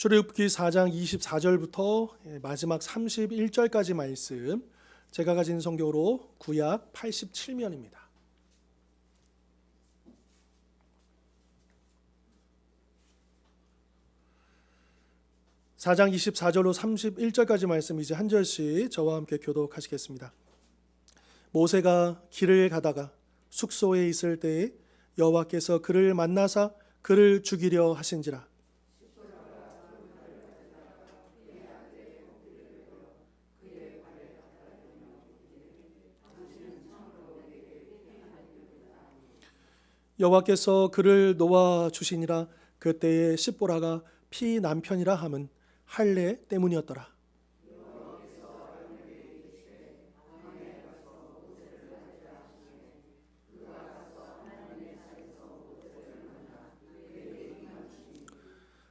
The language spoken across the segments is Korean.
출애굽기 4장 24절부터 마지막 31절까지 말씀, 제가 가진 성경으로 구약 87면입니다. (4장 24절로 31절까지) 말씀 이제 한 절씩 저와 함께 교독하시겠습니다. 모세가 길을 가다가 숙소에 있을 때에 여호와께서 그를 만나사 그를 죽이려 하신지라. 여호와께서 그를 놓아 주시니라. 그때에 십보라가 피 남편이라 함은 할례 때문이었더라.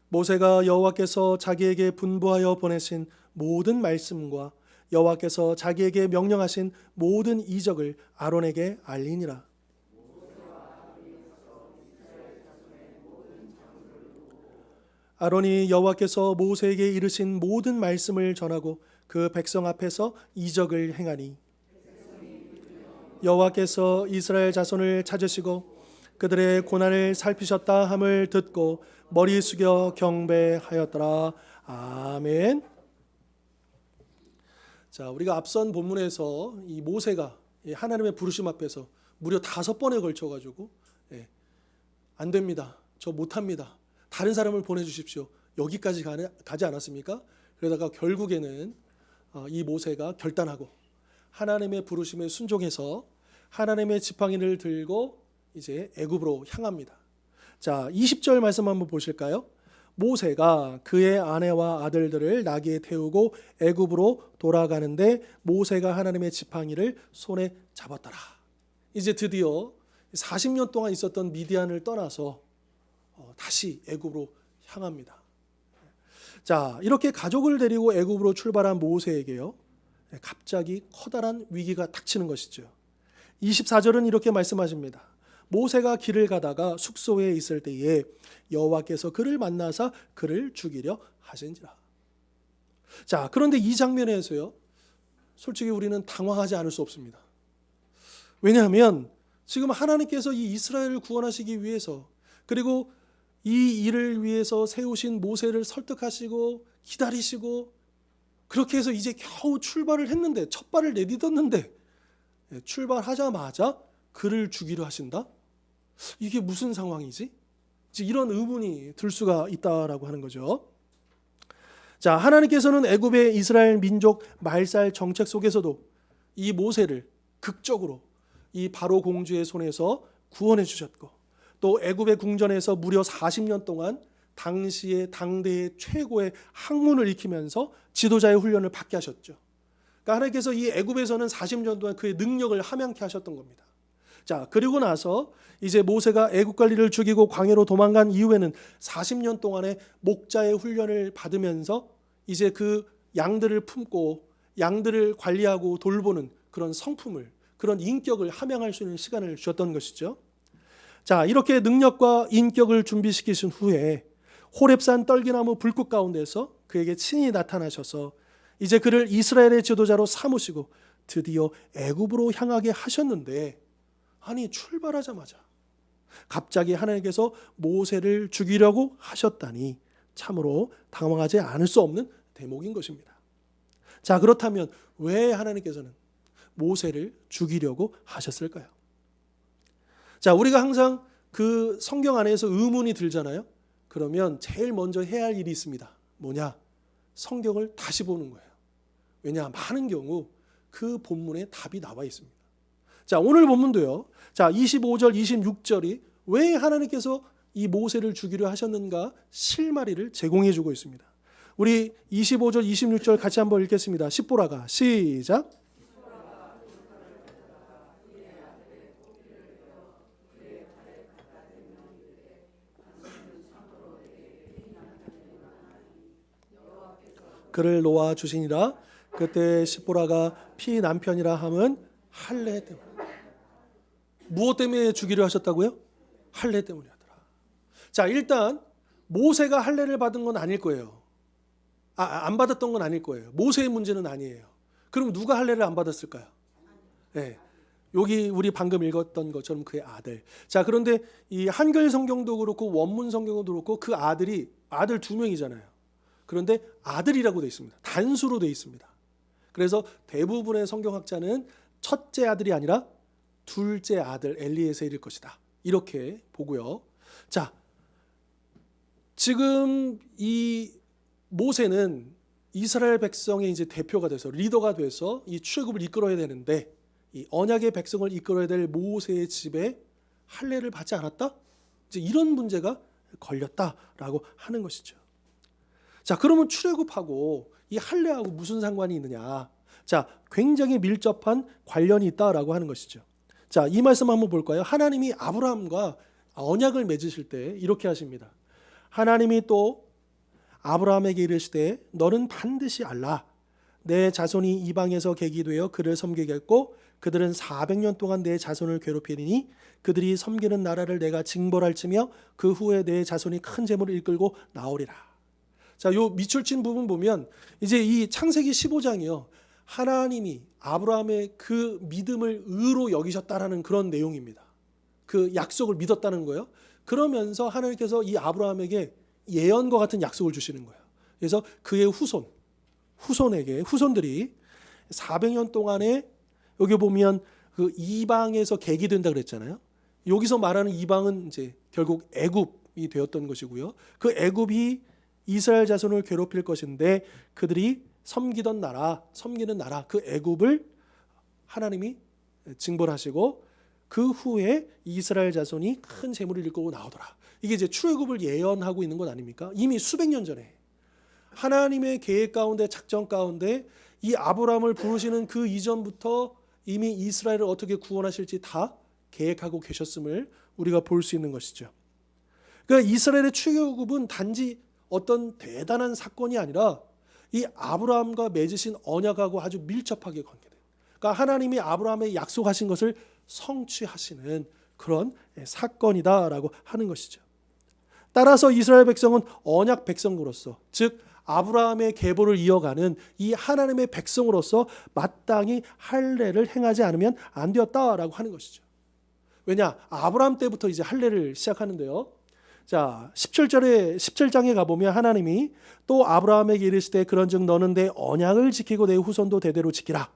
모세가 여호와께서 자기에게 분부하여 보내신 모든 말씀과 여호와께서 자기에게 명령하신 모든 이적을 아론에게 알리니라. 아론이 여호와께서 모세에게 이르신 모든 말씀을 전하고 그 백성 앞에서 이적을 행하니 여호와께서 이스라엘 자손을 찾으시고 그들의 고난을 살피셨다 함을 듣고 머리 숙여 경배하였더라. 아멘. 자, 우리가 앞선 본문에서 이 모세가 하나님의 부르심 앞에서 무려 5번에 걸쳐 가지고 안 됩니다. 저 못합니다. 다른 사람을 보내주십시오. 여기까지 가지 않았습니까? 그러다가 결국에는 이 모세가 결단하고 하나님의 부르심에 순종해서 하나님의 지팡이를 들고 이제 애굽으로 향합니다. 자, 20절 말씀 한번 보실까요? 모세가 그의 아내와 아들들을 나귀에 태우고 애굽으로 돌아가는데 모세가 하나님의 지팡이를 손에 잡았더라. 이제 드디어 40년 동안 있었던 미디안을 떠나서 다시 애굽으로 향합니다. 자, 이렇게 가족을 데리고 애굽으로 출발한 모세에게요, 갑자기 커다란 위기가 닥치는 것이죠. 24절은 이렇게 말씀하십니다. 모세가 길을 가다가 숙소에 있을 때에 여호와께서 그를 만나사 그를 죽이려 하신지라. 자, 그런데 이 장면에서요, 솔직히 우리는 당황하지 않을 수 없습니다. 왜냐하면 지금 하나님께서 이 이스라엘을 구원하시기 위해서, 그리고 이 일을 위해서 세우신 모세를 설득하시고 기다리시고, 그렇게 해서 이제 겨우 출발을 했는데, 첫 발을 내딛었는데 출발하자마자 그를 죽이려 하신다? 이게 무슨 상황이지? 이런 의문이 들 수가 있다라고 하는 거죠. 자, 하나님께서는 애굽의 이스라엘 민족 말살 정책 속에서도 이 모세를 극적으로 이 바로 공주의 손에서 구원해 주셨고, 또 애굽의 궁전에서 무려 40년 동안 당시의 당대의 최고의 학문을 익히면서 지도자의 훈련을 받게 하셨죠. 그러니까 하나님께서 이 애굽에서는 40년 동안 그의 능력을 함양케 하셨던 겁니다. 자, 그리고 나서 이제 모세가 애굽 관리를 죽이고 광야로 도망간 이후에는 40년 동안의 목자의 훈련을 받으면서 이제 그 양들을 품고 양들을 관리하고 돌보는 그런 성품을, 그런 인격을 함양할 수 있는 시간을 주셨던 것이죠. 자, 이렇게 능력과 인격을 준비시키신 후에 호렙산 떨기나무 불꽃 가운데서 그에게 친히 나타나셔서 이제 그를 이스라엘의 지도자로 삼으시고 드디어 애굽으로 향하게 하셨는데, 아니 출발하자마자 갑자기 하나님께서 모세를 죽이려고 하셨다니 참으로 당황하지 않을 수 없는 대목인 것입니다. 자, 그렇다면 왜 하나님께서는 모세를 죽이려고 하셨을까요? 자, 우리가 항상 그 성경 안에서 의문이 들잖아요. 그러면 제일 먼저 해야 할 일이 있습니다. 뭐냐? 성경을 다시 보는 거예요. 왜냐? 많은 경우 그 본문에 답이 나와 있습니다. 자, 오늘 본문도요. 자, 25절, 26절이 왜 하나님께서 이 모세를 죽이려 하셨는가 실마리를 제공해 주고 있습니다. 우리 25절, 26절 같이 한번 읽겠습니다. 십보라가 시작. 그를 놓아 주시니라. 그때 십보라가 피 남편이라 함은 할례 때문에. 무엇 때문에 죽이려 하셨다고요? 할례 때문이었더라. 자, 일단 모세가 할례를 받은 건 아닐 거예요. 안 받았던 건 아닐 거예요. 모세의 문제는 아니에요. 그럼 누가 할례를 안 받았을까요? 네. 여기 우리 방금 읽었던 것처럼 그의 아들. 자, 그런데 이 한글 성경도 그렇고 원문 성경도 그렇고 그 아들이 아들 2명이잖아요. 그런데 아들이라고 되어 있습니다. 단수로 되어 있습니다. 그래서 대부분의 성경학자는 첫째 아들이 아니라 둘째 아들 엘리에셀일 것이다. 이렇게 보고요. 자, 지금 이 모세는 이스라엘 백성의 이제 대표가 돼서 리더가 돼서 이 출애굽을 이끌어야 되는데 이 언약의 백성을 이끌어야 될 모세의 집에 할례를 받지 않았다? 이제 이런 문제가 걸렸다라고 하는 것이죠. 자, 그러면 출애굽하고 이 할례하고 무슨 상관이 있느냐? 자, 굉장히 밀접한 관련이 있다라고 하는 것이죠. 자, 이 말씀 한번 볼까요? 하나님이 아브라함과 언약을 맺으실 때 이렇게 하십니다. 하나님이 또 아브라함에게 이르시되 너는 반드시 알라. 내 자손이 이방에서 객이 되어 그를 섬기겠고 그들은 400년 동안 내 자손을 괴롭히리니 그들이 섬기는 나라를 내가 징벌할지며 그 후에 내 자손이 큰 재물을 이끌고 나오리라. 자, 요 밑줄 친 부분 보면 이제 이 창세기 15장이요. 하나님이 아브라함의 그 믿음을 의로 여기셨다라는 그런 내용입니다. 그 약속을 믿었다는 거예요. 그러면서 하나님께서 이 아브라함에게 예언과 같은 약속을 주시는 거예요. 그래서 그의 후손들이 400년 동안에 여기 보면 그 이방에서 객이 된다 그랬잖아요. 여기서 말하는 이방은 이제 결국 애굽이 되었던 것이고요. 그 애굽이 이스라엘 자손을 괴롭힐 것인데 그들이 섬기는 나라 그 애굽을 하나님이 징벌하시고 그 후에 이스라엘 자손이 큰 재물을 이끌고 나오더라. 이게 이제 출애굽을 예언하고 있는 것 아닙니까? 이미 수백 년 전에 하나님의 계획 가운데 작전 가운데 이 아브라함을 부르시는 그 이전부터 이미 이스라엘을 어떻게 구원하실지 다 계획하고 계셨음을 우리가 볼 수 있는 것이죠. 그러니까 이스라엘의 출애굽은 단지 어떤 대단한 사건이 아니라 이 아브라함과 맺으신 언약하고 아주 밀접하게 관계돼요. 그러니까 하나님이 아브라함에 약속하신 것을 성취하시는 그런 사건이다라고 하는 것이죠. 따라서 이스라엘 백성은 언약 백성으로서 즉 아브라함의 계보를 이어가는 이 하나님의 백성으로서 마땅히 할례를 행하지 않으면 안 되었다라고 하는 것이죠. 왜냐? 아브라함 때부터 이제 할례를 시작하는데요. 자, 17장에 가보면 하나님이 또 아브라함에게 이르시되 그런즉 너는 내 언약을 지키고 내 후손도 대대로 지키라.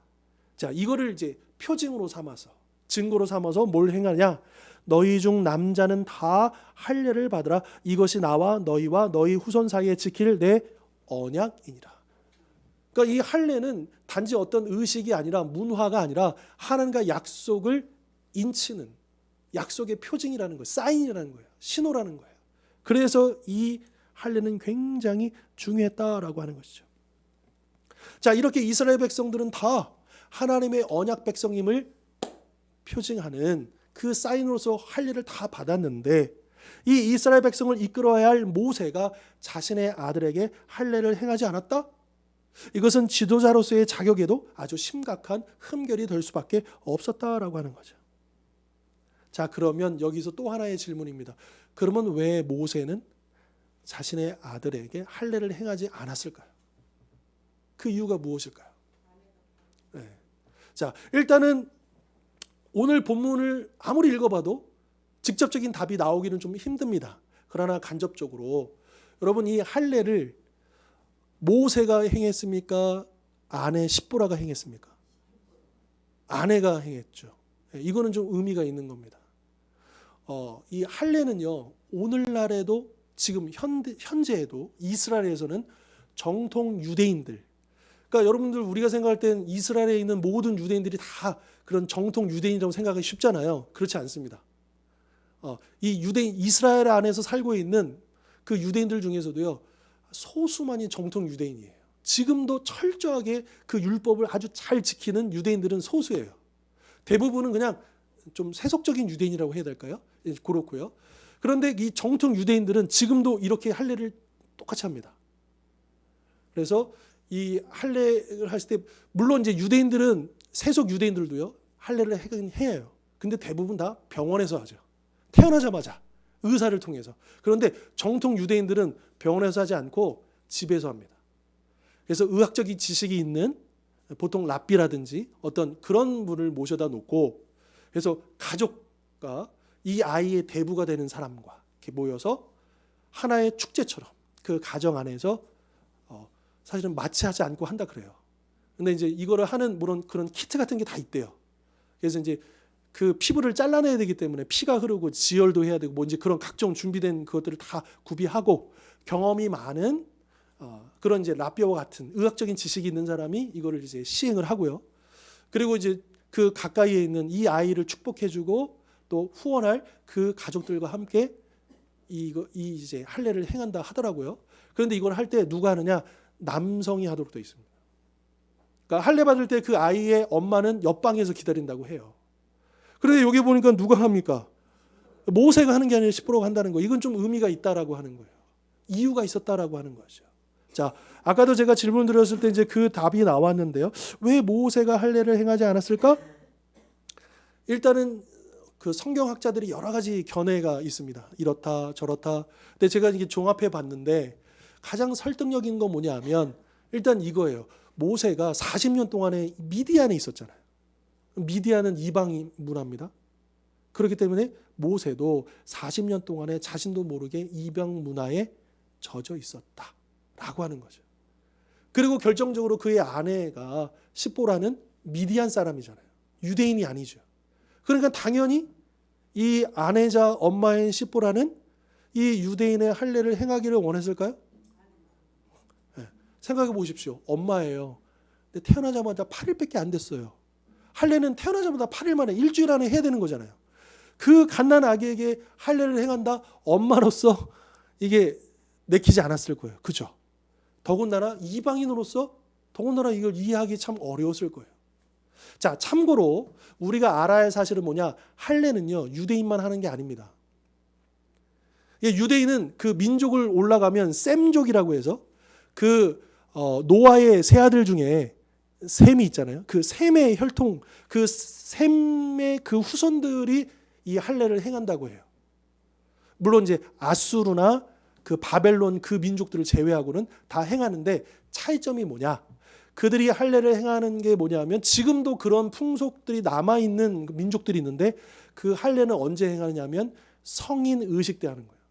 자, 이거를 이제 표징으로 삼아서 증거로 삼아서 뭘 행하냐? 너희 중 남자는 다 할례를 받으라. 이것이 나와 너희와 너희 후손 사이에 지킬 내 언약이니라. 그러니까 이 할례는 단지 어떤 의식이 아니라 문화가 아니라 하나님과 약속을 인치는 약속의 표징이라는 거예요. 사인이라는 거예요. 신호라는 거예요. 그래서 이 할례는 굉장히 중요했다라고 하는 것이죠. 자, 이렇게 이스라엘 백성들은 다 하나님의 언약 백성임을 표징하는 그 사인으로서 할례를 다 받았는데 이 이스라엘 백성을 이끌어야 할 모세가 자신의 아들에게 할례를 행하지 않았다? 이것은 지도자로서의 자격에도 아주 심각한 흠결이 될 수밖에 없었다라고 하는 거죠. 자, 그러면 여기서 또 하나의 질문입니다. 그러면 왜 모세는 자신의 아들에게 할례를 행하지 않았을까요? 그 이유가 무엇일까요? 네. 자, 일단은 오늘 본문을 아무리 읽어봐도 직접적인 답이 나오기는 좀 힘듭니다. 그러나 간접적으로 여러분 이 할례를 모세가 행했습니까? 아내 십보라가 행했습니까? 아내가 행했죠. 이거는 좀 의미가 있는 겁니다. 이 할례는요 오늘날에도 지금 현재에도 이스라엘에서는 정통 유대인들, 그러니까 여러분들 우리가 생각할 땐 이스라엘에 있는 모든 유대인들이 다 그런 정통 유대인이라고 생각하기 쉽잖아요. 그렇지 않습니다. 이 유대인 이스라엘 안에서 살고 있는 그 유대인들 중에서도요 소수만이 정통 유대인이에요. 지금도 철저하게 그 율법을 아주 잘 지키는 유대인들은 소수예요. 대부분은 그냥 좀 세속적인 유대인이라고 해야 될까요? 그렇고요. 그런데 이 정통 유대인들은 지금도 이렇게 할례를 똑같이 합니다. 그래서 이 할례를 하실 때 물론 이제 유대인들은 세속 유대인들도요 할례를 하긴 해요. 근데 대부분 다 병원에서 하죠. 태어나자마자 의사를 통해서. 그런데 정통 유대인들은 병원에서 하지 않고 집에서 합니다. 그래서 의학적인 지식이 있는 보통 랍비라든지 어떤 그런 분을 모셔다 놓고 그래서 가족과 이 아이의 대부가 되는 사람과 이렇게 모여서 하나의 축제처럼 그 가정 안에서 사실은 마취하지 않고 한다 그래요. 근데 이제 이거를 하는 물론 그런 키트 같은 게 다 있대요. 그래서 이제 그 피부를 잘라내야 되기 때문에 피가 흐르고 지혈도 해야 되고 뭔지 그런 각종 준비된 그것들을 다 구비하고 경험이 많은 그런 이제 랍비와 같은 의학적인 지식이 있는 사람이 이거를 이제 시행을 하고요. 그리고 이제 그 가까이에 있는 이 아이를 축복해주고 또 후원할 그 가족들과 함께 이 이제 할례를 행한다 하더라고요. 그런데 이걸 할 때 누가 하느냐? 남성이 하도록 되어 있습니다. 그러니까 할례 받을 때 그 아이의 엄마는 옆방에서 기다린다고 해요. 그런데 여기 보니까 누가 합니까? 모세가 하는 게 아니라 시므로가 한다는 거. 이건 좀 의미가 있다라고 하는 거예요. 이유가 있었다라고 하는 거죠. 자, 아까도 제가 질문 드렸을 때 이제 그 답이 나왔는데요. 왜 모세가 할례를 행하지 않았을까? 일단은 그 성경학자들이 여러 가지 견해가 있습니다. 이렇다 저렇다. 근데 제가 이게 종합해 봤는데 가장 설득력 있는 건 뭐냐면 일단 이거예요. 모세가 40년 동안에 미디안에 있었잖아요. 미디안은 이방 문화입니다. 그렇기 때문에 모세도 40년 동안에 자신도 모르게 이방 문화에 젖어 있었다라고 하는 거죠. 그리고 결정적으로 그의 아내가 십보라는 미디안 사람이잖아요. 유대인이 아니죠. 그러니까 당연히 이 아내자 엄마인 십보라는 이 유대인의 할례를 행하기를 원했을까요? 네. 생각해 보십시오. 엄마예요. 근데 태어나자마자 8일밖에 안 됐어요. 할례는 태어나자마자 8일 만에 일주일 안에 해야 되는 거잖아요. 그 갓난 아기에게 할례를 행한다? 엄마로서 이게 내키지 않았을 거예요. 그죠? 더군다나 이방인으로서 더군다나 이걸 이해하기 참 어려웠을 거예요. 자, 참고로 우리가 알아야 할 사실은 뭐냐? 할례는요, 유대인만 하는 게 아닙니다. 유대인은 그 민족을 올라가면 셈족이라고 해서 그 노아의 세 아들 중에 셈이 있잖아요. 그 셈의 혈통, 그 셈의 그 후손들이 이 할례를 행한다고 해요. 물론 이제 아수르나 그 바벨론 그 민족들을 제외하고는 다 행하는데 차이점이 뭐냐? 그들이 할례를 행하는 게 뭐냐면 지금도 그런 풍속들이 남아있는 민족들이 있는데 그 할례는 언제 행하느냐면 성인 의식 때 하는 거예요.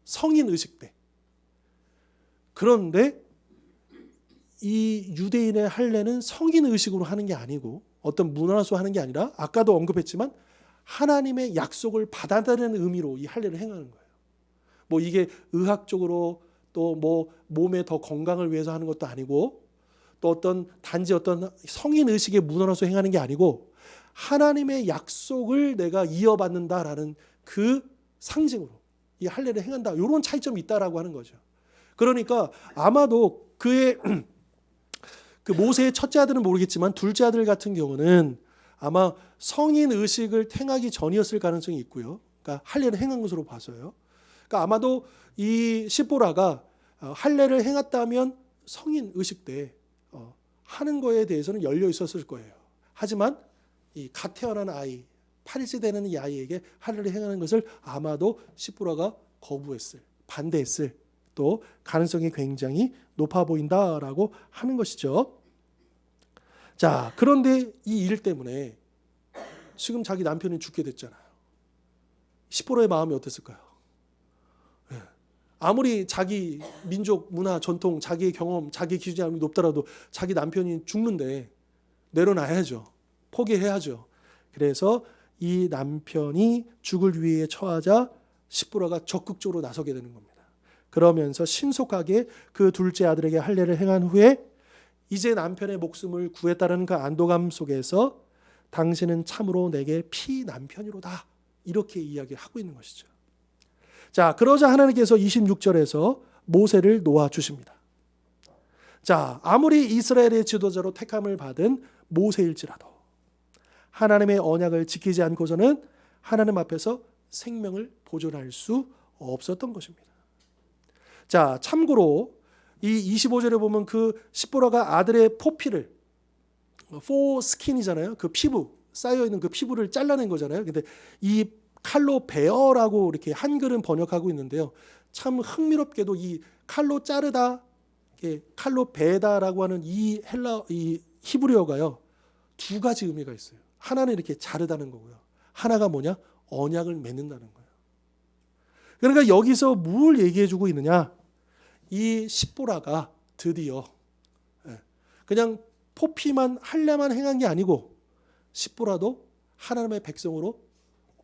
성인 의식 때. 그런데 이 유대인의 할례는 성인 의식으로 하는 게 아니고 어떤 문화로 하는 게 아니라 아까도 언급했지만 하나님의 약속을 받아들이는 의미로 이 할례를 행하는 거예요. 뭐 이게 의학적으로 또 뭐 몸의 더 건강을 위해서 하는 것도 아니고 또 어떤 단지 어떤 성인 의식의 문화로서 행하는 게 아니고 하나님의 약속을 내가 이어받는다라는 그 상징으로 이 할례를 행한다. 이런 차이점이 있다라고 하는 거죠. 그러니까 아마도 그의 그 모세의 첫째 아들은 모르겠지만 둘째 아들 같은 경우는 아마 성인 의식을 행하기 전이었을 가능성이 있고요. 그러니까 할례를 행한 것으로 봐서요. 그러니까 아마도 이 십보라가 할례를 행했다면 성인 의식 때 하는 거에 대해서는 열려 있었을 거예요. 하지만 이 갓 태어난 아이, 8일째 되는 이 아이에게 할례를 행하는 것을 아마도 십보라가 거부했을, 반대했을 또 가능성이 굉장히 높아 보인다라고 하는 것이죠. 자, 그런데 이 일 때문에 지금 자기 남편이 죽게 됐잖아요. 십보라의 마음이 어땠을까요? 아무리 자기 민족, 문화, 전통, 자기의 경험, 자기 기준이 높더라도 자기 남편이 죽는데 내려놔야죠. 포기해야죠. 그래서 이 남편이 죽을 위기에 처하자 십보라가 적극적으로 나서게 되는 겁니다. 그러면서 신속하게 그 둘째 아들에게 할례를 행한 후에 이제 남편의 목숨을 구했다는 그 안도감 속에서 당신은 참으로 내게 피남편이로다. 이렇게 이야기하고 있는 것이죠. 자, 그러자 하나님께서 26절에서 모세를 놓아주십니다. 자, 아무리 이스라엘의 지도자로 택함을 받은 모세일지라도 하나님의 언약을 지키지 않고서는 하나님 앞에서 생명을 보존할 수 없었던 것입니다. 자, 참고로 이 25절에 보면 그 십보라가 아들의 포피를 포스킨이잖아요. 그 피부 쌓여 있는 그 피부를 잘라낸 거잖아요. 근데 이 칼로 베어라고 이렇게 한글은 번역하고 있는데요. 참 흥미롭게도 이 칼로 자르다 칼로 베다라고 하는 이 히브리어가요, 두 가지 의미가 있어요. 하나는 이렇게 자르다는 거고요. 하나가 뭐냐? 언약을 맺는다는 거예요. 그러니까 여기서 뭘 얘기해주고 있느냐? 이 십보라가 드디어 그냥 포피만 할례만 행한 게 아니고 십보라도 하나님의 백성으로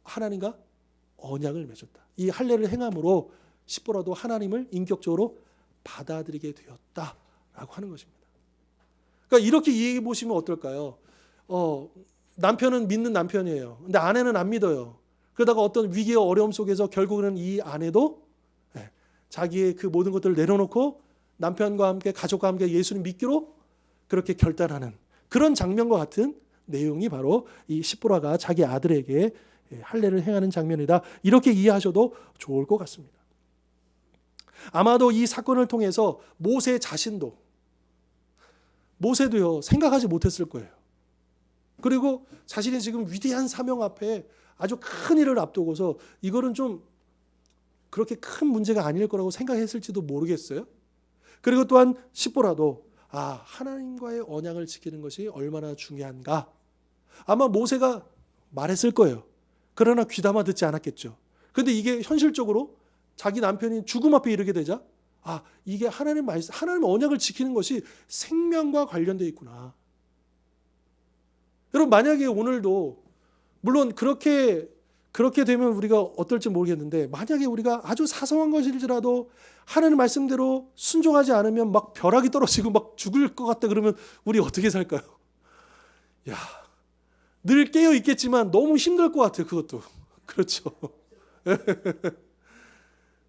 하나님과 언약을 맺었다. 이 할례를 행함으로 십보라도 하나님을 인격적으로 받아들이게 되었다라고 하는 것입니다. 그러니까 이렇게 이해해 보시면 어떨까요? 남편은 믿는 남편이에요. 근데 아내는 안 믿어요. 그러다가 어떤 위기와 어려움 속에서 결국은 이 아내도 자기의 그 모든 것들을 내려놓고 남편과 함께 가족과 함께 예수님 믿기로 그렇게 결단하는 그런 장면과 같은 내용이 바로 이 십보라가 자기 아들에게 할례를 행하는 장면이다. 이렇게 이해하셔도 좋을 것 같습니다. 아마도 이 사건을 통해서 모세 자신도 모세도요 생각하지 못했을 거예요. 그리고 자신이 지금 위대한 사명 앞에 아주 큰 일을 앞두고서 이거는 좀 그렇게 큰 문제가 아닐 거라고 생각했을지도 모르겠어요. 그리고 또한 십보라도 하나님과의 언약을 지키는 것이 얼마나 중요한가. 아마 모세가 말했을 거예요. 그러나 귀담아 듣지 않았겠죠. 그런데 이게 현실적으로 자기 남편이 죽음 앞에 이르게 되자 이게 하나님의 언약을 지키는 것이 생명과 관련되어 있구나. 여러분 만약에 오늘도 물론 그렇게 되면 우리가 어떨지 모르겠는데 만약에 우리가 아주 사소한 것일지라도 하나님 말씀대로 순종하지 않으면 막 벼락이 떨어지고 막 죽을 것 같다 그러면 우리 어떻게 살까요? 늘 깨어 있겠지만 너무 힘들 것 같아요. 그것도 그렇죠.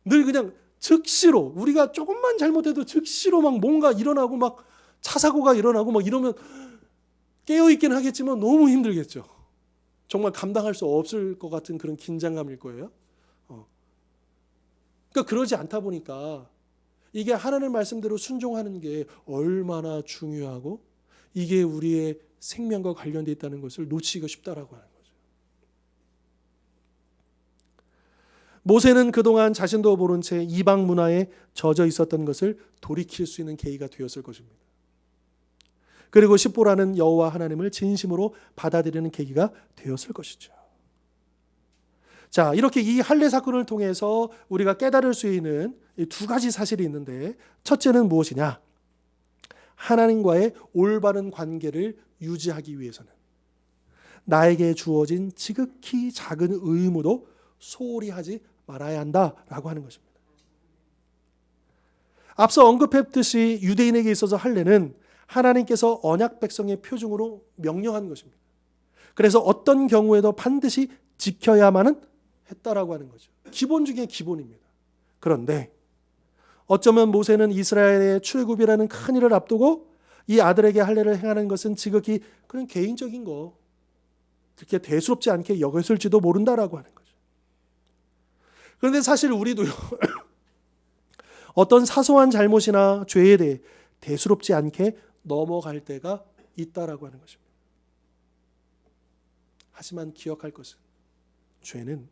늘 그냥 즉시로 우리가 조금만 잘못해도 즉시로 막 뭔가 일어나고 막 차 사고가 일어나고 막 이러면 깨어 있긴 하겠지만 너무 힘들겠죠. 정말 감당할 수 없을 것 같은 그런 긴장감일 거예요. 그러니까 그러지 않다 보니까 이게 하나님의 말씀대로 순종하는 게 얼마나 중요하고 이게 우리의 생명과 관련되어 있다는 것을 놓치기가 쉽다라고 하는 거죠. 모세는 그동안 자신도 모른 채 이방 문화에 젖어 있었던 것을 돌이킬 수 있는 계기가 되었을 것입니다. 그리고 십보라는 여호와 하나님을 진심으로 받아들이는 계기가 되었을 것이죠. 자, 이렇게 이 할례 사건을 통해서 우리가 깨달을 수 있는 이 두 가지 사실이 있는데 첫째는 무엇이냐? 하나님과의 올바른 관계를 유지하기 위해서는 나에게 주어진 지극히 작은 의무도 소홀히 하지 말아야 한다라고 하는 것입니다. 앞서 언급했듯이 유대인에게 있어서 할례는 하나님께서 언약 백성의 표징으로 명령한 것입니다. 그래서 어떤 경우에도 반드시 지켜야만은 했다라고 하는 거죠. 기본 중에 기본입니다. 그런데 어쩌면 모세는 이스라엘의 출애굽이라는 큰 일을 앞두고 이 아들에게 할례를 행하는 것은 지극히 그런 개인적인 거 그렇게 대수롭지 않게 여겼을지도 모른다라고 하는 거죠. 그런데 사실 우리도요 어떤 사소한 잘못이나 죄에 대해 대수롭지 않게 넘어갈 때가 있다라고 하는 것입니다. 하지만 기억할 것은 죄는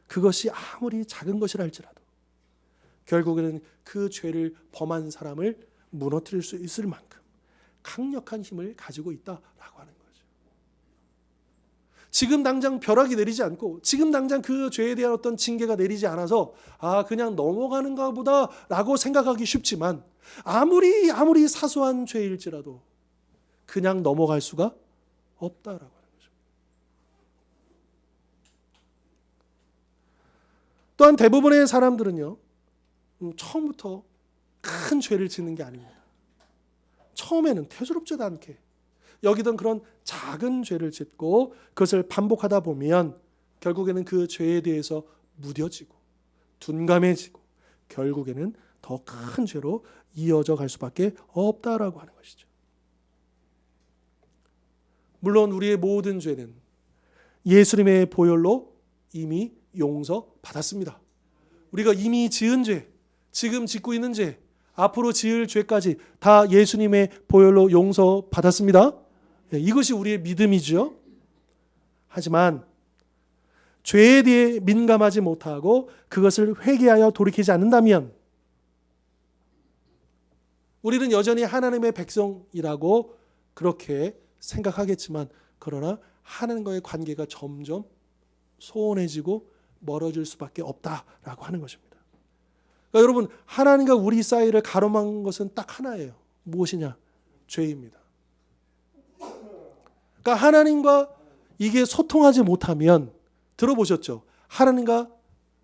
그것이 아무리 작은 것이라 할지라도 결국에는 그 죄를 범한 사람을 무너뜨릴 수 있을 만큼 강력한 힘을 가지고 있다라고 하는 거죠. 지금 당장 벼락이 내리지 않고 지금 당장 그 죄에 대한 어떤 징계가 내리지 않아서 그냥 넘어가는가 보다라고 생각하기 쉽지만 아무리 사소한 죄일지라도 그냥 넘어갈 수가 없다라고 하는 거죠. 또한 대부분의 사람들은요 처음부터 큰 죄를 짓는 게 아닙니다. 처음에는 대수롭지도 않게 여기던 그런 작은 죄를 짓고 그것을 반복하다 보면 결국에는 그 죄에 대해서 무뎌지고 둔감해지고 결국에는 더 큰 죄로 이어져 갈 수밖에 없다라고 하는 것이죠. 물론 우리의 모든 죄는 예수님의 보혈로 이미 용서받았습니다. 우리가 이미 지은 죄, 지금 짓고 있는 죄, 앞으로 지을 죄까지 다 예수님의 보혈로 용서받았습니다. 이것이 우리의 믿음이죠. 하지만 죄에 대해 민감하지 못하고 그것을 회개하여 돌이키지 않는다면 우리는 여전히 하나님의 백성이라고 그렇게 생각하겠지만 그러나 하나님과의 관계가 점점 소원해지고 멀어질 수밖에 없다라고 하는 것입니다. 그러니까 여러분, 하나님과 우리 사이를 가로막은 것은 딱 하나예요. 무엇이냐? 죄입니다. 그러니까 하나님과 이게 소통하지 못하면, 들어보셨죠? 하나님과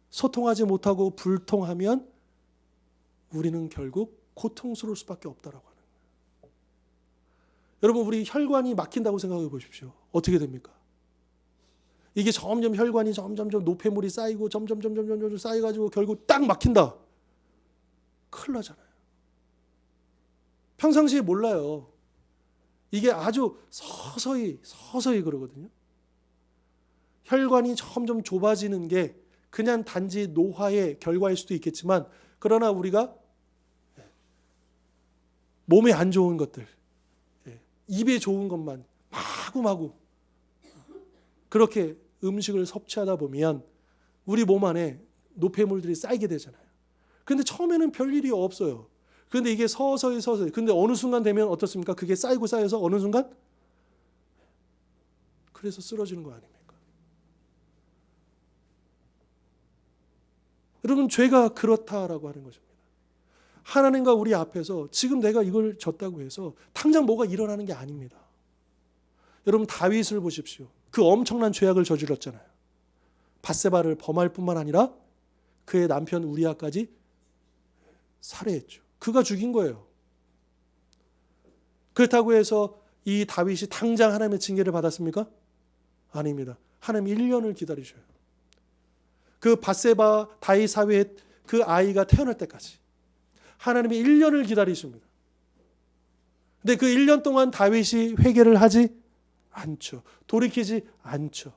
소통하지 못하고 불통하면 우리는 결국 고통스러울 수밖에 없다라고 하는 거예요. 여러분, 우리 혈관이 막힌다고 생각해 보십시오. 어떻게 됩니까? 이게 점점 혈관이 점점 노폐물이 쌓이고 점점 쌓여가지고 결국 딱 막힌다. 큰일 나잖아요. 평상시에 몰라요. 이게 아주 서서히 그러거든요. 혈관이 점점 좁아지는 게 그냥 단지 노화의 결과일 수도 있겠지만, 그러나 우리가 몸에 안 좋은 것들, 입에 좋은 것만 마구마구 그렇게 음식을 섭취하다 보면 우리 몸 안에 노폐물들이 쌓이게 되잖아요. 근데 처음에는 별일이 없어요. 근데 이게 서서히 근데 어느 순간 되면 어떻습니까? 그게 쌓이고 쌓여서 어느 순간 그래서 쓰러지는 거 아닙니까? 여러분, 죄가 그렇다라고 하는 것입니다. 하나님과 우리 앞에서 지금 내가 이걸 졌다고 해서 당장 뭐가 일어나는 게 아닙니다. 여러분, 다윗을 보십시오. 그 엄청난 죄악을 저질렀잖아요. 밧세바를 범할 뿐만 아니라 그의 남편 우리아까지 살해했죠. 그가 죽인 거예요. 그렇다고 해서 이 다윗이 당장 하나님의 징계를 받았습니까? 아닙니다. 하나님 1년을 기다리셔요. 그 밧세바 다윗 사회에 그 아이가 태어날 때까지 하나님이 1년을 기다리십니다. 근데 그 1년 동안 다윗이 회개를 하지 않죠. 돌이키지 않죠.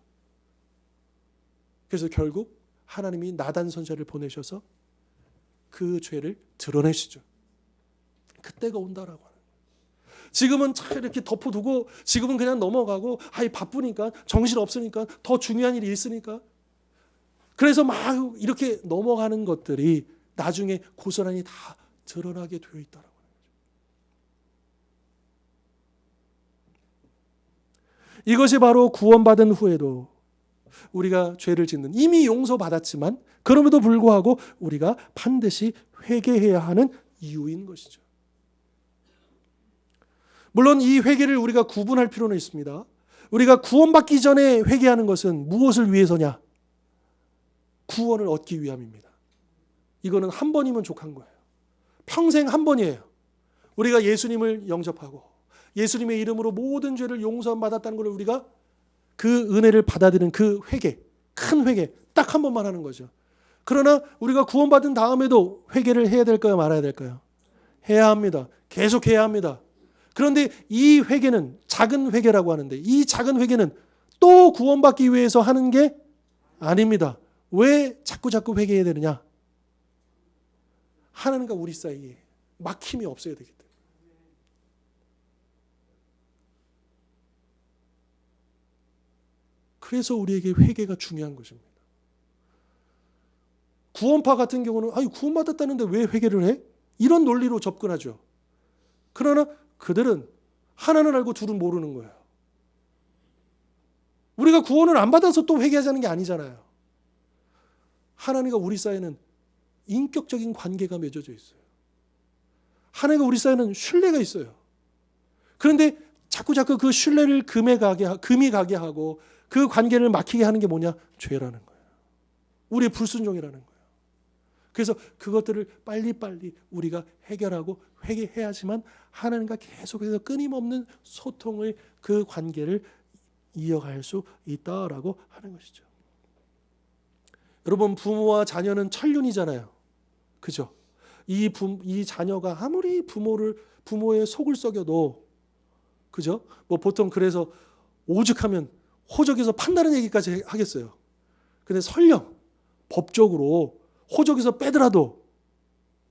그래서 결국 하나님이 나단 선지자를 보내셔서 그 죄를 드러내시죠. 그때가 온다라고 하는 거예요. 지금은 참 이렇게 덮어두고 지금은 그냥 넘어가고 바쁘니까 정신 없으니까 더 중요한 일이 있으니까 그래서 막 이렇게 넘어가는 것들이 나중에 고스란히 다 드러나게 되어 있다라고 하는 거죠. 이것이 바로 구원받은 후에도 우리가 죄를 짓는, 이미 용서받았지만 그럼에도 불구하고 우리가 반드시 회개해야 하는 이유인 것이죠. 물론 이 회개를 우리가 구분할 필요는 있습니다. 우리가 구원받기 전에 회개하는 것은 무엇을 위해서냐? 구원을 얻기 위함입니다. 이거는 한 번이면 족한 거예요. 평생 한 번이에요. 우리가 예수님을 영접하고 예수님의 이름으로 모든 죄를 용서받았다는 걸 우리가 그 은혜를 받아들이는 그 회개, 큰 회개 딱 한 번만 하는 거죠. 그러나 우리가 구원받은 다음에도 회개를 해야 될까요? 말아야 될까요? 해야 합니다. 계속 해야 합니다. 그런데 이 회개는 작은 회개라고 하는데 이 작은 회개는 또 구원받기 위해서 하는 게 아닙니다. 왜 자꾸 회개해야 되느냐? 하나님과 우리 사이에 막힘이 없어야 되기 때문에. 그래서 우리에게 회개가 중요한 것입니다. 구원파 같은 경우는 구원받았다는데 왜 회개를 해? 이런 논리로 접근하죠. 그러나 그들은 하나는 알고 둘은 모르는 거예요. 우리가 구원을 안 받아서 또 회개하자는 게 아니잖아요. 하나님과 우리 사이에는 인격적인 관계가 맺어져 있어요. 하나님과 우리 사이에는 신뢰가 있어요. 그런데 자꾸 그 신뢰를 금이 가게 하고 그 관계를 막히게 하는 게 뭐냐? 죄라는 거예요. 우리의 불순종이라는 거예요. 그래서 그것들을 빨리빨리 우리가 해결하고 회개해야지만 하나님과 계속해서 끊임없는 소통을, 그 관계를 이어갈 수 있다라고 하는 것이죠. 여러분, 부모와 자녀는 천륜이잖아요. 그죠? 이 자녀가 아무리 부모의 속을 썩여도, 그죠? 보통 그래서 오죽하면 호적에서 판다는 얘기까지 하겠어요. 근데 설령 법적으로 호적에서 빼더라도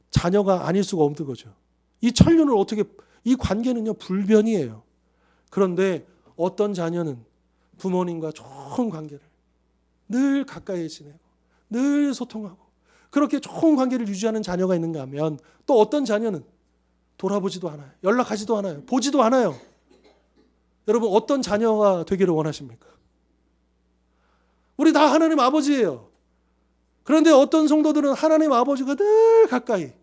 자녀가 아닐 수가 없는 거죠. 이 천륜을 이 관계는요, 불변이에요. 그런데 어떤 자녀는 부모님과 좋은 관계를 늘 가까이 지내고 늘 소통하고 그렇게 좋은 관계를 유지하는 자녀가 있는가 하면, 또 어떤 자녀는 돌아보지도 않아요. 연락하지도 않아요. 보지도 않아요. 여러분 어떤 자녀가 되기를 원하십니까? 우리 다 하나님 아버지예요. 그런데 어떤 성도들은 하나님 아버지가 늘 가까이,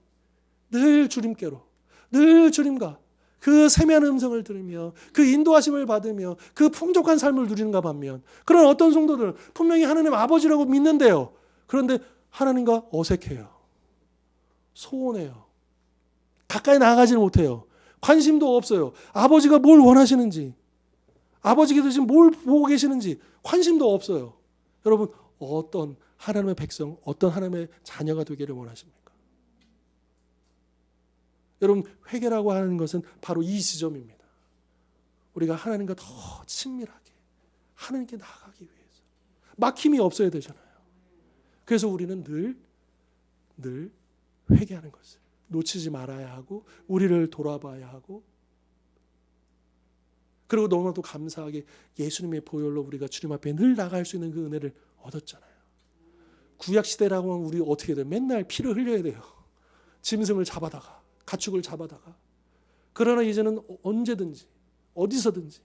늘 주님께로, 늘 주님과 그 세미한 음성을 들으며 그 인도하심을 받으며 그 풍족한 삶을 누리는가 반면, 그런 어떤 성도들은 분명히 하나님 아버지라고 믿는데요. 그런데 하나님과 어색해요. 소원해요. 가까이 나아가지는 못해요. 관심도 없어요. 아버지가 뭘 원하시는지, 아버지께서 지금 뭘 보고 계시는지 관심도 없어요. 여러분 어떤 하나님의 백성, 어떤 하나님의 자녀가 되기를 원하십니까? 여러분 회개라고 하는 것은 바로 이 지점입니다. 우리가 하나님과 더 친밀하게 하나님께 나아가기 위해서 막힘이 없어야 되잖아요. 그래서 우리는 늘 회개하는 것을 놓치지 말아야 하고 우리를 돌아봐야 하고, 그리고 너무나도 감사하게 예수님의 보혈로 우리가 주님 앞에 늘 나갈 수 있는 그 은혜를 얻었잖아요. 구약시대라고 하면 우리 어떻게 돼요? 맨날 피를 흘려야 돼요. 짐승을 잡아다가 가축을 잡아다가. 그러나 이제는 언제든지 어디서든지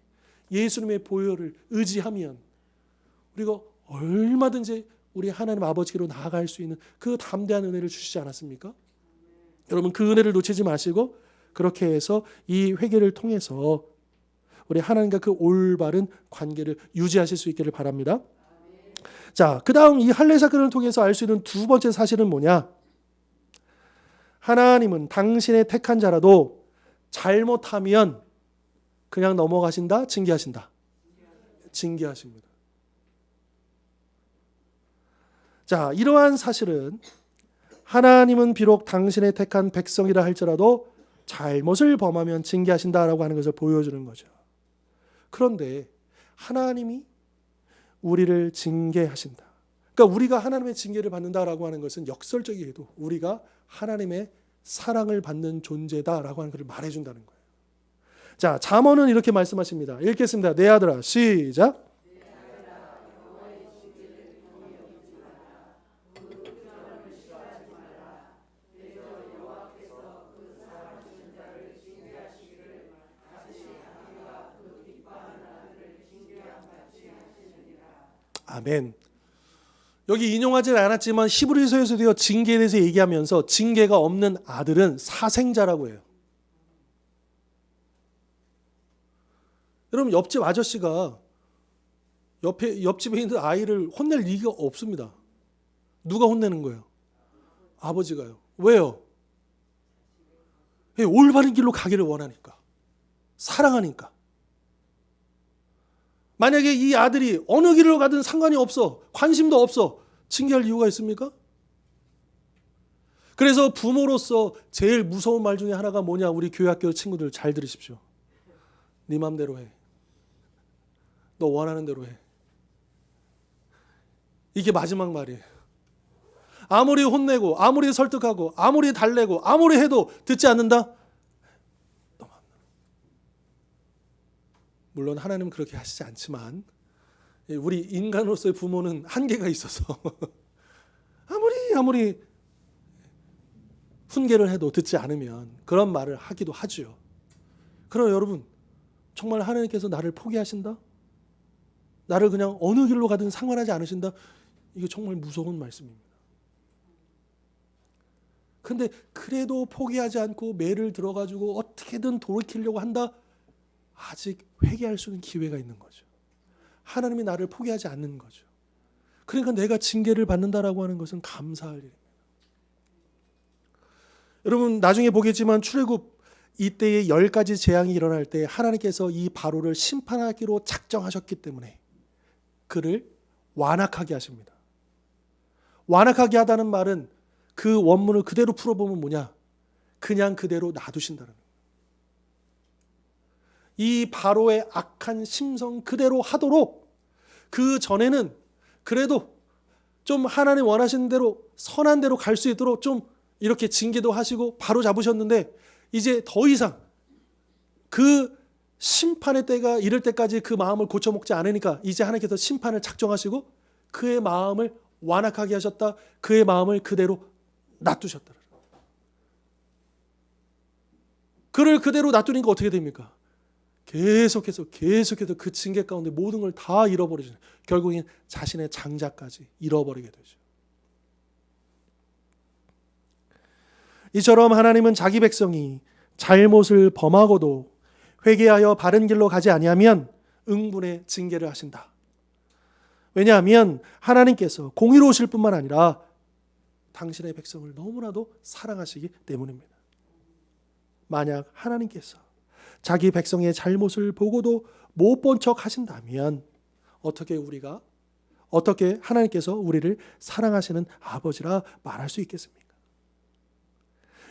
예수님의 보혈을 의지하면 우리가 얼마든지 우리 하나님 아버지께로 나아갈 수 있는 그 담대한 은혜를 주시지 않았습니까? 여러분 그 은혜를 놓치지 마시고 그렇게 해서 이 회개를 통해서 우리 하나님과 그 올바른 관계를 유지하실 수 있기를 바랍니다. 자, 그 다음 이 할례 사건을 통해서 알 수 있는 두 번째 사실은 뭐냐? 하나님은 당신의 택한 자라도 잘못하면 그냥 넘어가신다? 징계하신다? 징계하십니다. 자, 이러한 사실은 하나님은 비록 당신의 택한 백성이라 할지라도 잘못을 범하면 징계하신다라고 하는 것을 보여주는 거죠. 그런데 하나님이 우리를 징계하신다. 그러니까 우리가 하나님의 징계를 받는다라고 하는 것은 역설적이게도 우리가 하나님의 사랑을 받는 존재다라고 하는 것을 말해준다는 거예요. 자, 잠언은 이렇게 말씀하십니다. 읽겠습니다. 내 아들아, 시작. 아멘. 여기 인용하지는 않았지만 히브리서에서도요 징계에 대해서 얘기하면서 징계가 없는 아들은 사생자라고 해요. 여러분 옆집 아저씨가 옆집에 있는 아이를 혼낼 리가 없습니다. 누가 혼내는 거예요? 아버지가요. 왜요? 올바른 길로 가기를 원하니까. 사랑하니까. 만약에 이 아들이 어느 길로 가든 상관이 없어, 관심도 없어, 징계할 이유가 있습니까? 그래서 부모로서 제일 무서운 말 중에 하나가 뭐냐? 우리 교회학교 친구들 잘 들으십시오. 네 맘대로 해. 너 원하는 대로 해. 이게 마지막 말이에요. 아무리 혼내고 아무리 설득하고 아무리 달래고 아무리 해도 듣지 않는다? 물론 하나님은 그렇게 하시지 않지만 우리 인간으로서의 부모는 한계가 있어서 아무리 훈계를 해도 듣지 않으면 그런 말을 하기도 하죠. 그럼 여러분 정말 하나님께서 나를 포기하신다? 나를 그냥 어느 길로 가든 상관하지 않으신다? 이게 정말 무서운 말씀입니다. 근데 그래도 포기하지 않고 매를 들어가지고 어떻게든 돌이키려고 한다? 아직 회개할 수 있는 기회가 있는 거죠. 하나님이 나를 포기하지 않는 거죠. 그러니까 내가 징계를 받는다라고 하는 것은 감사할 일입니다. 여러분 나중에 보겠지만 출애굽 이때에 10가지 재앙이 일어날 때 하나님께서 이 바로를 심판하기로 작정하셨기 때문에 그를 완악하게 하십니다. 완악하게 하다는 말은 그 원문을 그대로 풀어보면 뭐냐? 그냥 그대로 놔두신다는 거예요. 이 바로의 악한 심성 그대로 하도록 그 전에는 그래도 좀 하나님 원하시는 대로 선한 대로 갈 수 있도록 좀 이렇게 징계도 하시고 바로 잡으셨는데 이제 더 이상 그 심판의 때가 이럴 때까지 그 마음을 고쳐먹지 않으니까 이제 하나님께서 심판을 작정하시고 그의 마음을 완악하게 하셨다. 그의 마음을 그대로 놔두셨다. 그를 그대로 놔두니까 어떻게 됩니까? 계속해서 그 징계 가운데 모든 걸 다 잃어버리죠. 결국엔 자신의 장자까지 잃어버리게 되죠. 이처럼 하나님은 자기 백성이 잘못을 범하고도 회개하여 바른 길로 가지 아니하면 응분의 징계를 하신다. 왜냐하면 하나님께서 공의로우실 뿐만 아니라 당신의 백성을 너무나도 사랑하시기 때문입니다. 만약 하나님께서 자기 백성의 잘못을 보고도 못 본 척 하신다면 어떻게 하나님께서 우리를 사랑하시는 아버지라 말할 수 있겠습니까?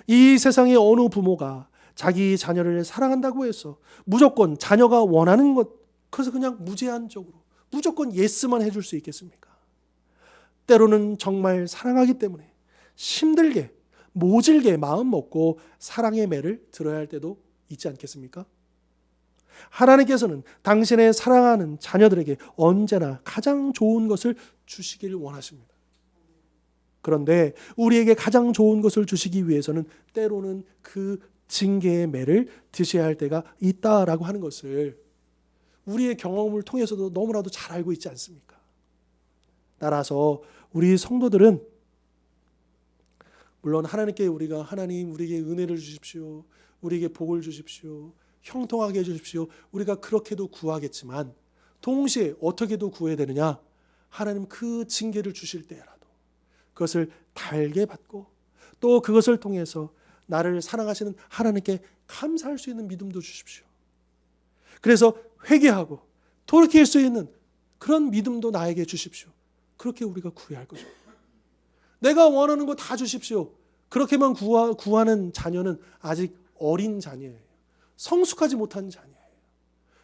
이 세상의 어느 부모가 자기 자녀를 사랑한다고 해서 무조건 자녀가 원하는 것, 그래서 그냥 무제한적으로 무조건 예스만 해줄 수 있겠습니까? 때로는 정말 사랑하기 때문에 힘들게 모질게 마음 먹고 사랑의 매를 들어야 할 때도 있지 않겠습니까? 하나님께서는 당신의 사랑하는 자녀들에게 언제나 가장 좋은 것을 주시길 원하십니다. 그런데 우리에게 가장 좋은 것을 주시기 위해서는 때로는 그 징계의 매를 드셔야 할 때가 있다라고 하는 것을 우리의 경험을 통해서도 너무나도 잘 알고 있지 않습니까? 따라서 우리 성도들은 물론 하나님께 하나님 우리에게 은혜를 주십시오. 우리에게 복을 주십시오. 형통하게 해주십시오. 우리가 그렇게도 구하겠지만 동시에 어떻게도 구해야 되느냐? 하나님 그 징계를 주실 때라도 그것을 달게 받고 또 그것을 통해서 나를 사랑하시는 하나님께 감사할 수 있는 믿음도 주십시오. 그래서 회개하고 돌이킬 수 있는 그런 믿음도 나에게 주십시오. 그렇게 우리가 구해야 할 거죠. 내가 원하는 거 다 주십시오. 그렇게만 구하는 자녀는 아직 어린 자녀예요. 성숙하지 못한 자녀예요.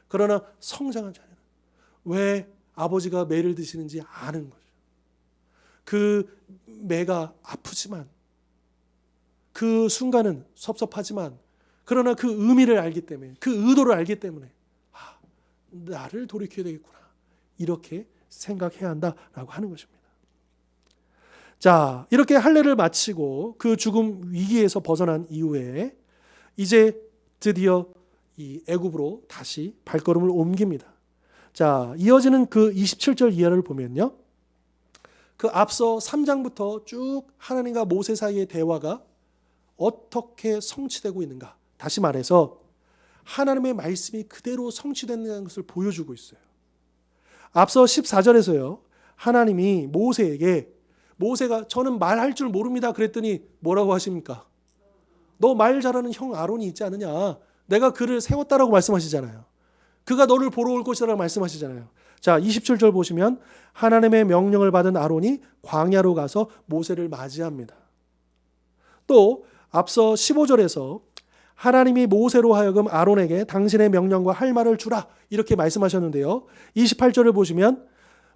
그러나 성장한 자녀는 왜 아버지가 매를 드시는지 아는 거죠. 그 매가 아프지만 그 순간은 섭섭하지만 그러나 그 의미를 알기 때문에 그 의도를 알기 때문에 나를 돌이켜야 되겠구나 이렇게 생각해야 한다라고 하는 것입니다. 자, 이렇게 할례를 마치고 그 죽음 위기에서 벗어난 이후에 이제 드디어 이 애굽으로 다시 발걸음을 옮깁니다. 자, 이어지는 그 27절 이하를 보면요. 그 앞서 3장부터 쭉 하나님과 모세 사이의 대화가 어떻게 성취되고 있는가. 다시 말해서 하나님의 말씀이 그대로 성취되는 것을 보여주고 있어요. 앞서 14절에서요. 하나님이 모세가 저는 말할 줄 모릅니다. 그랬더니 뭐라고 하십니까? 너 말 잘하는 형 아론이 있지 않느냐. 내가 그를 세웠다라고 말씀하시잖아요. 그가 너를 보러 올 것이라고 말씀하시잖아요. 자, 27절 보시면 하나님의 명령을 받은 아론이 광야로 가서 모세를 맞이합니다. 또 앞서 15절에서 하나님이 모세로 하여금 아론에게 당신의 명령과 할 말을 주라 이렇게 말씀하셨는데요. 28절을 보시면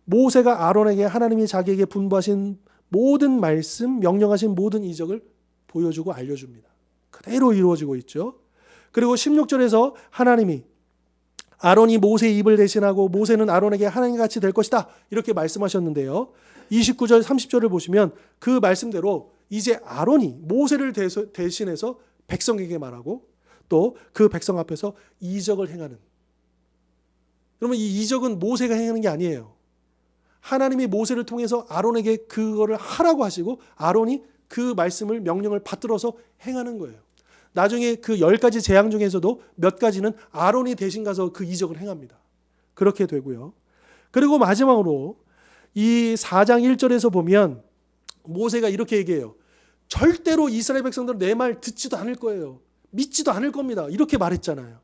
모세가 아론에게 하나님이 자기에게 분부하신 모든 말씀, 명령하신 모든 이적을 보여주고 알려줍니다. 그대로 이루어지고 있죠. 그리고 16절에서 하나님이 아론이 모세의 입을 대신하고 모세는 아론에게 하나님같이 될 것이다 이렇게 말씀하셨는데요. 29절 30절을 보시면 그 말씀대로 이제 아론이 모세를 대신해서 백성에게 말하고 또 그 백성 앞에서 이적을 행하는. 그러면 이 이적은 모세가 행하는 게 아니에요. 하나님이 모세를 통해서 아론에게 그거를 하라고 하시고 아론이 그 말씀을 명령을 받들어서 행하는 거예요. 나중에 그 10가지 재앙 중에서도 몇 가지는 아론이 대신 가서 그 이적을 행합니다. 그렇게 되고요. 그리고 마지막으로 이 4장 1절에서 보면 모세가 이렇게 얘기해요. 절대로 이스라엘 백성들은 내 말 듣지도 않을 거예요. 믿지도 않을 겁니다. 이렇게 말했잖아요.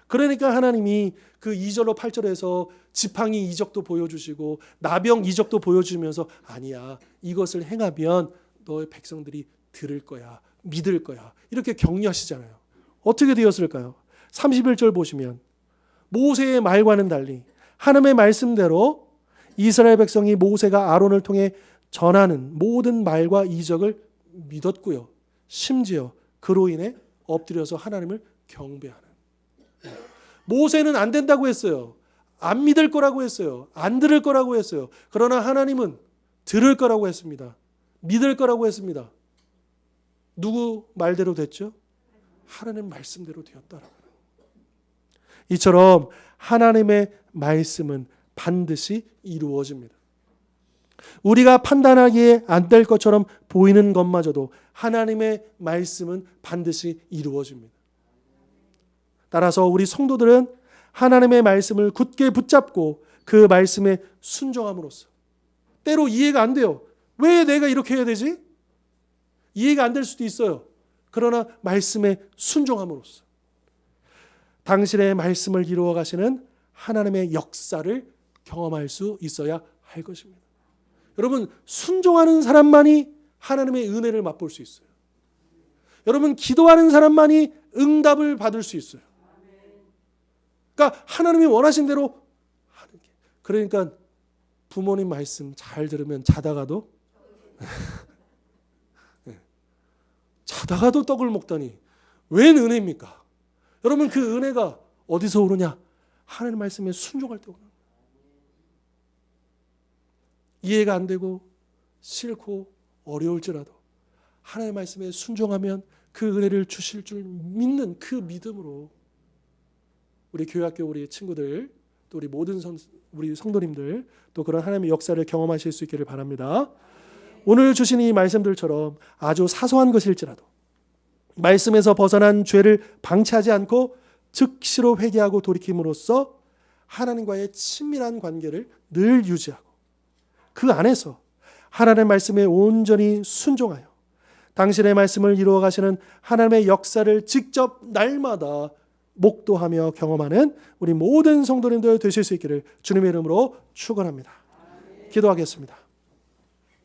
그러니까 하나님이 그 2절로 8절에서 지팡이 이적도 보여주시고 나병 이적도 보여주면서 아니야. 이것을 행하면 너의 백성들이 들을 거야. 믿을 거야. 이렇게 격려하시잖아요. 어떻게 되었을까요? 31절 보시면 모세의 말과는 달리 하나님의 말씀대로 이스라엘 백성이 모세가 아론을 통해 전하는 모든 말과 이적을 믿었고요. 심지어 그로 인해 엎드려서 하나님을 경배하는. 모세는 안 된다고 했어요. 안 믿을 거라고 했어요. 안 들을 거라고 했어요. 그러나 하나님은 들을 거라고 했습니다. 믿을 거라고 했습니다. 누구 말대로 됐죠? 하나님 말씀대로 되었다라고. 이처럼 하나님의 말씀은 반드시 이루어집니다. 우리가 판단하기에 안 될 것처럼 보이는 것마저도 하나님의 말씀은 반드시 이루어집니다. 따라서 우리 성도들은 하나님의 말씀을 굳게 붙잡고 그 말씀에 순종함으로써, 때로 이해가 안 돼요. 왜 내가 이렇게 해야 되지? 이해가 안 될 수도 있어요. 그러나 말씀에 순종함으로써 당신의 말씀을 이루어 가시는 하나님의 역사를 경험할 수 있어야 할 것입니다. 여러분, 순종하는 사람만이 하나님의 은혜를 맛볼 수 있어요. 여러분, 기도하는 사람만이 응답을 받을 수 있어요. 그러니까 하나님이 원하신 대로 하는 게. 그러니까 부모님 말씀 잘 들으면 자다가도 자다가도 떡을 먹다니 웬 은혜입니까? 여러분, 그 은혜가 어디서 오르냐? 하나님 말씀에 순종할 때 오르는 거예요. 이해가 안 되고 싫고 어려울지라도 하나님 말씀에 순종하면 그 은혜를 주실 줄 믿는 그 믿음으로 우리 교회학교 우리 친구들, 또 우리 모든 우리 성도님들 또 그런 하나님의 역사를 경험하실 수 있기를 바랍니다. 오늘 주신 이 말씀들처럼 아주 사소한 것일지라도 말씀에서 벗어난 죄를 방치하지 않고 즉시로 회개하고 돌이킴으로써 하나님과의 친밀한 관계를 늘 유지하고 그 안에서 하나님의 말씀에 온전히 순종하여 당신의 말씀을 이루어 가시는 하나님의 역사를 직접 날마다 목도하며 경험하는 우리 모든 성도님들 되실 수 있기를 주님의 이름으로 축원합니다. 기도하겠습니다.